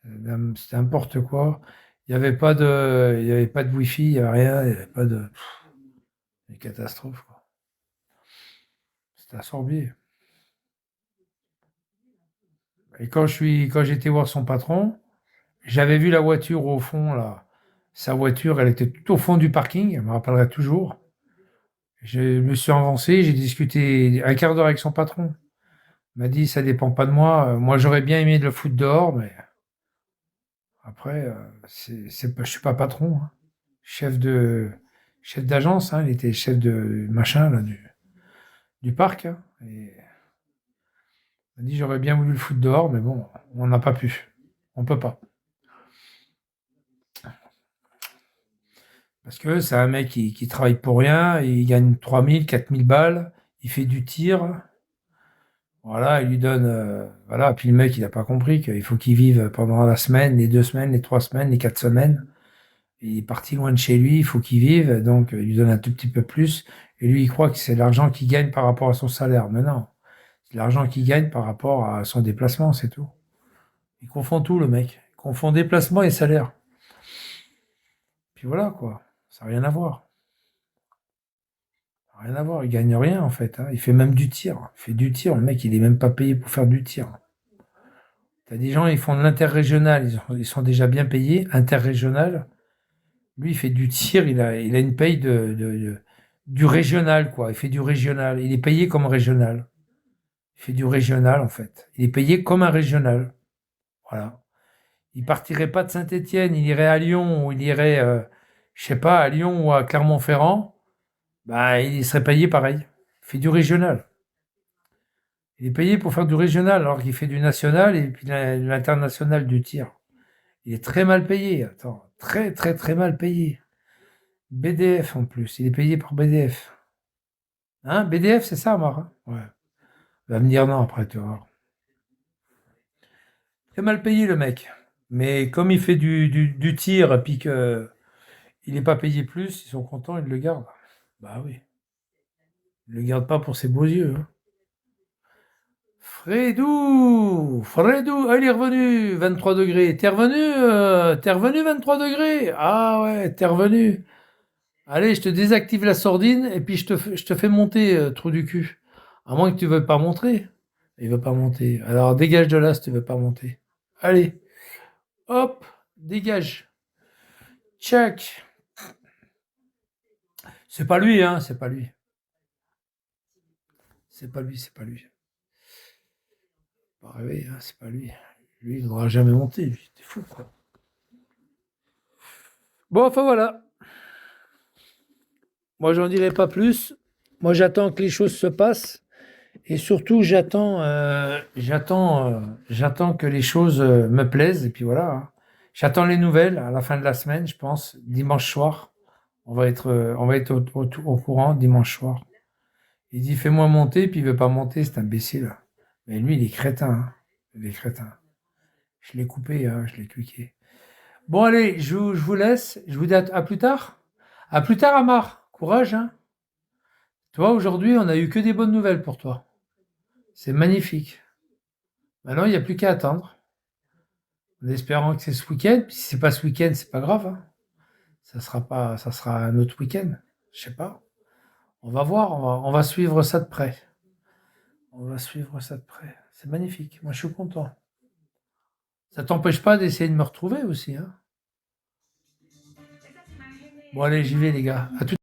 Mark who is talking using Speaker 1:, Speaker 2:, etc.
Speaker 1: C'était n'importe quoi. Il y avait pas de wifi, il y avait rien, il y avait pas de des catastrophes, quoi. C'était un Sorbier. Et quand j'étais voir son patron, j'avais vu la voiture au fond, là. Sa voiture, elle était tout au fond du parking, je me rappellerai toujours. Je me suis avancé, j'ai discuté un quart d'heure avec son patron. Il m'a dit, ça dépend pas de moi. Moi, j'aurais bien aimé de le foutre dehors, mais après, je suis pas patron, hein. Chef de, chef d'agence, hein. Il était chef de machin, là, du parc, hein. Et il m'a dit, j'aurais bien voulu le foutre dehors, mais bon, on n'a pas pu. On peut pas. Parce que c'est un mec qui travaille pour rien, il gagne 3000, 4000 balles, il fait du tir. Voilà, il lui donne, voilà. Puis le mec, il a pas compris qu'il faut qu'il vive pendant la semaine, les 2 semaines, les 3 semaines, les 4 semaines. Il est parti loin de chez lui, il faut qu'il vive, donc il lui donne un tout petit peu plus. Et lui, il croit que c'est l'argent qu'il gagne par rapport à son salaire. Mais non, c'est l'argent qu'il gagne par rapport à son déplacement, c'est tout. Il confond tout, le mec. Il confond déplacement et salaire. Puis voilà, quoi. Ça n'a rien à voir. Ça n'a rien à voir. Il gagne rien, en fait, hein. Il fait même du tir. Il fait du tir. Le mec, il est même pas payé pour faire du tir. T'as des gens, ils font de l'interrégional. Ils sont déjà bien payés. Interrégional. Lui, il fait du tir. Il a une paye du régional, quoi. Il fait du régional. Il est payé comme régional. Il fait du régional, en fait. Il est payé comme un régional. Voilà. Il partirait pas de Saint-Étienne, il irait à Lyon ou il irait, je sais pas, à Lyon ou à Clermont-Ferrand. Bah, il serait payé pareil. Il fait du régional. Il est payé pour faire du régional alors qu'il fait du national et puis l'international du tir. Il est très mal payé. Attends, très très très mal payé. BDF en plus. Il est payé par BDF. Hein, BDF, c'est ça, Marc, hein? Ouais. Il va me dire non après, tu vois. Très mal payé le mec. Mais comme il fait du tir et puis que il n'est pas payé plus, ils sont contents, ils le gardent. Bah oui. Ils le gardent pas pour ses beaux yeux, hein. Fredou, ah, il est revenu, 23 degrés. T'es revenu 23 degrés. Ah ouais, t'es revenu. Allez, je te désactive la sordine et puis je te fais monter, trou du cul. À moins que tu veux pas monter. Il veut pas monter. Alors dégage de là si tu veux pas monter. Allez, hop, dégage. Tchac. C'est pas lui, hein, c'est pas lui. C'est pas lui, c'est pas lui. Pas rêver, hein, c'est pas lui. Lui, il voudra jamais monter, lui. T'es fou, quoi. Bon, enfin voilà. Moi, j'en dirai pas plus. Moi, j'attends que les choses se passent. Et surtout, j'attends que les choses me plaisent. Et puis voilà, hein. J'attends les nouvelles à la fin de la semaine, je pense. Dimanche soir. On va être au courant dimanche soir. Il dit, fais-moi monter, puis il veut pas monter, cet imbécile. Mais lui, il est crétin, hein. Il est crétin. Je l'ai coupé, hein, je l'ai tweaké. Bon, allez, je vous laisse. Je vous dis à plus tard. À plus tard, Amar. Courage, hein. Toi, aujourd'hui, on a eu que des bonnes nouvelles pour toi. C'est magnifique. Maintenant, il n'y a plus qu'à attendre. En espérant que c'est ce week-end. Puis si c'est pas ce week-end, c'est pas grave, hein. Ça sera pas, ça sera un autre week-end. Je sais pas. On va voir. On va suivre ça de près. On va suivre ça de près. C'est magnifique. Moi, je suis content. Ça t'empêche pas d'essayer de me retrouver aussi, hein. Bon, allez, j'y vais, les gars. À tout